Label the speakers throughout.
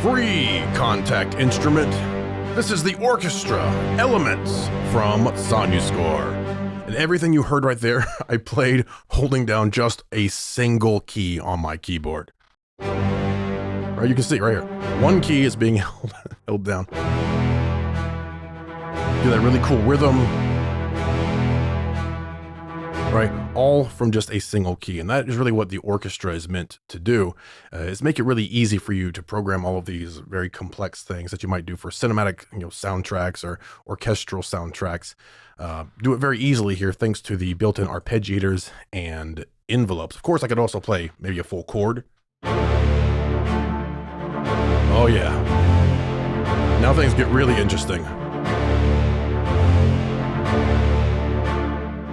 Speaker 1: free Kontakt instrument. This is the Orchestra Elements from SonuScore. And everything you heard right there, I played holding down just a single key on my keyboard. Right, you can see right here. One key is being held down. Do that really cool rhythm. Right, all from just a single key. And that is really what the orchestra is meant to do, is make it really easy for you to program all of these very complex things that you might do for cinematic, soundtracks or orchestral soundtracks. Do it very easily here thanks to the built-in arpeggiators and envelopes. Of course, I could also play maybe a full chord. Oh yeah. Now things get really interesting.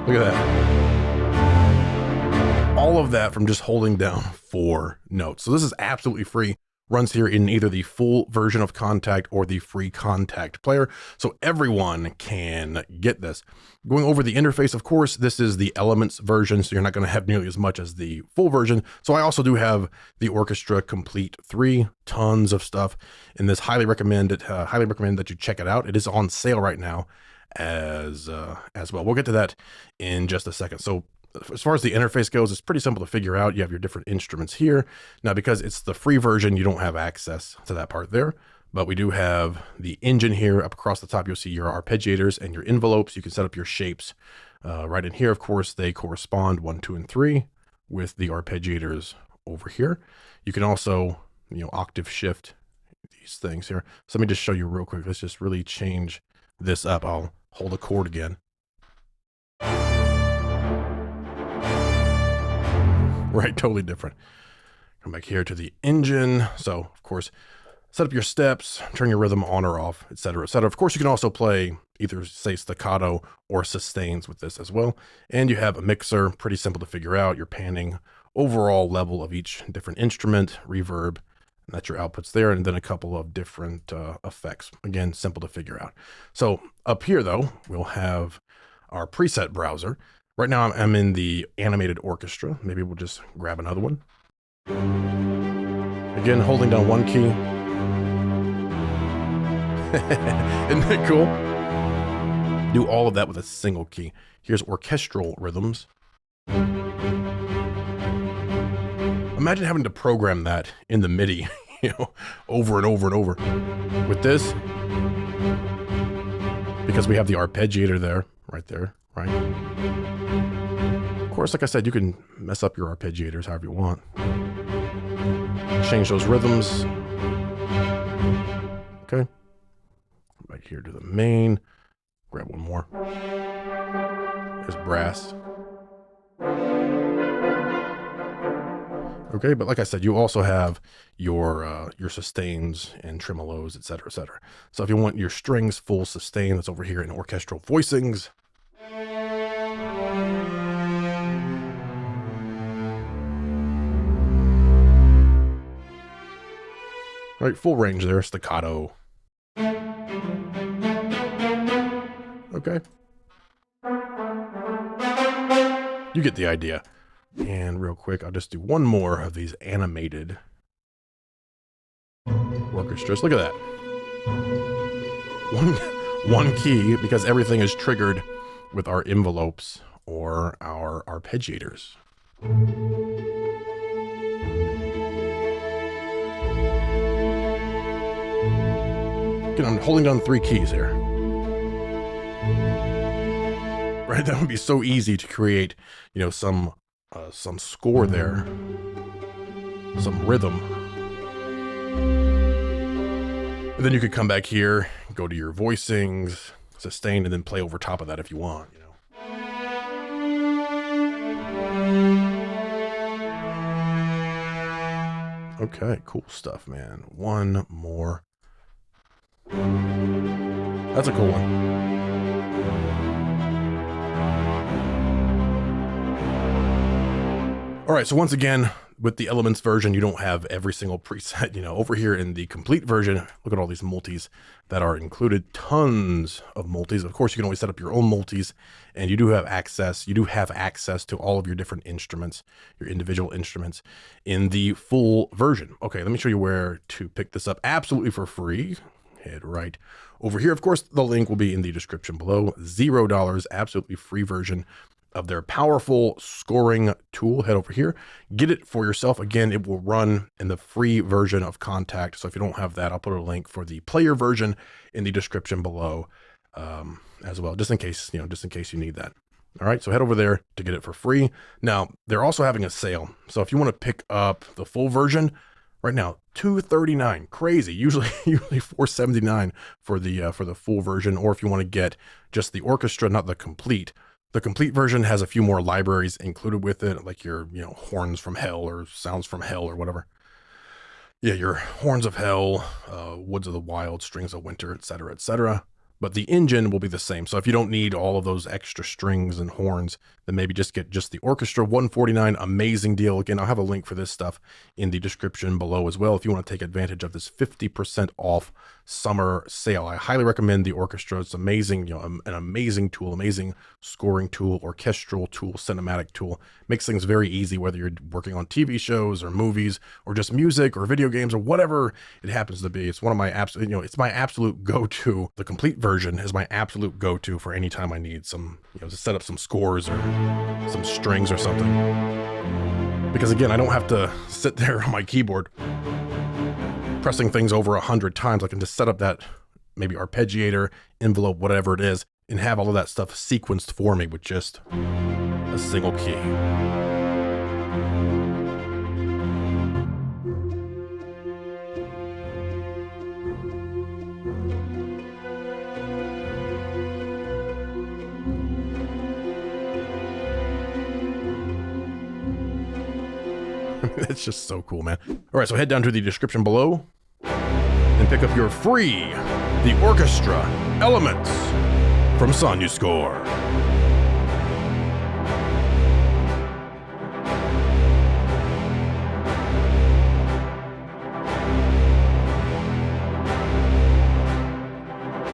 Speaker 1: Look at that. All of that from just holding down 4 notes. So this is absolutely free. Runs here in either the full version of Kontakt or the free Kontakt Player. So everyone can get this. Going over the interface, of course, this is the Elements version, so you're not going to have nearly as much as the full version. So I also do have the Orchestra Complete 3, tons of stuff in this. Highly recommend that you check it out. It is on sale right now as well. We'll get to that in just a second. So as far as the interface goes, it's pretty simple to figure out. You have your different instruments here. Now, because it's the free version, you don't have access to that part there, but we do have the engine here. Up across the top, you'll see your arpeggiators and your envelopes. You can set up your shapes right in here. Of course, they correspond 1, 2, and 3 with the arpeggiators over here. You can also, octave shift these things here. So let me just show you real quick. Let's just really change this up. I'll hold a chord again. Right, totally different. Come back here to the engine. So, of course, set up your steps, turn your rhythm on or off, etc., etc. Of course, you can also play either, say, staccato or sustains with this as well. And you have a mixer, pretty simple to figure out. Your panning, overall level of each different instrument, reverb, and that's your outputs there, and then a couple of different effects. Again, simple to figure out. So up here, though, we'll have our preset browser. Right now, I'm in the animated orchestra. Maybe we'll just grab another one. Again, holding down one key. Isn't that cool? Do all of that with a single key. Here's orchestral rhythms. Imagine having to program that in the MIDI, over and over and over. With this, because we have the arpeggiator there, right there, right? Of course, like I said, you can mess up your arpeggiators however you want. Change those rhythms. Okay. Right here to the main. Grab one more. There's brass. Okay, but like I said, you also have your sustains and tremolos, etc., etc. So if you want your strings full sustain, that's over here in orchestral voicings. All right, full range there, staccato. Okay. You get the idea. And real quick, I'll just do one more of these animated orchestras. Look at that. One key, because everything is triggered with our envelopes or our arpeggiators. Again, I'm holding down 3 keys here. Right, that would be so easy to create, some score there, some rhythm. And then you could come back here, go to your voicings, sustain, and then play over top of that if you want, Okay, cool stuff, man. One more. That's a cool one. All right, so once again, with the Elements version, you don't have every single preset, over here in the Complete version. Look at all these multis that are included, tons of multis. Of course, you can always set up your own multis, and you do have access to all of your different instruments, your individual instruments in the full version. Okay, let me show you where to pick this up absolutely for free. Head right over here. Of course, the link will be in the description below. $0, absolutely free version of their powerful scoring tool. Head over here, get it for yourself. Again, it will run in the free version of Kontakt. So if you don't have that, I'll put a link for the player version in the description below as well, just in case you need that. All right, so head over there to get it for free. Now, they're also having a sale. So if you want to pick up the full version, right now, $239, crazy. Usually $479 for the full version, or if you want to get just the orchestra, not the complete. The complete version has a few more libraries included with it, like your horns from hell or sounds from hell or whatever. Yeah, your horns of hell, woods of the wild, strings of winter, etc., etc. But the engine will be the same. So if you don't need all of those extra strings and horns, then maybe just get just the orchestra. $149, amazing deal. Again, I'll have a link for this stuff in the description below as well if you want to take advantage of this 50% off summer sale. I highly recommend the orchestra. It's amazing, an amazing tool, amazing scoring tool, orchestral tool, cinematic tool. Makes things very easy, whether you're working on TV shows or movies or just music or video games or whatever it happens to be. It's one of my absolute, it's my absolute go-to. The complete version is my absolute go-to for any time I need some, to set up some scores or some strings or something. Because again, I don't have to sit there on my keyboard pressing things over 100 times. I can just set up that maybe arpeggiator, envelope, whatever it is, and have all of that stuff sequenced for me with just a single key. It's just so cool, man. All right, so head down to the description below and pick up your free The Orchestra Elements from SonuScore.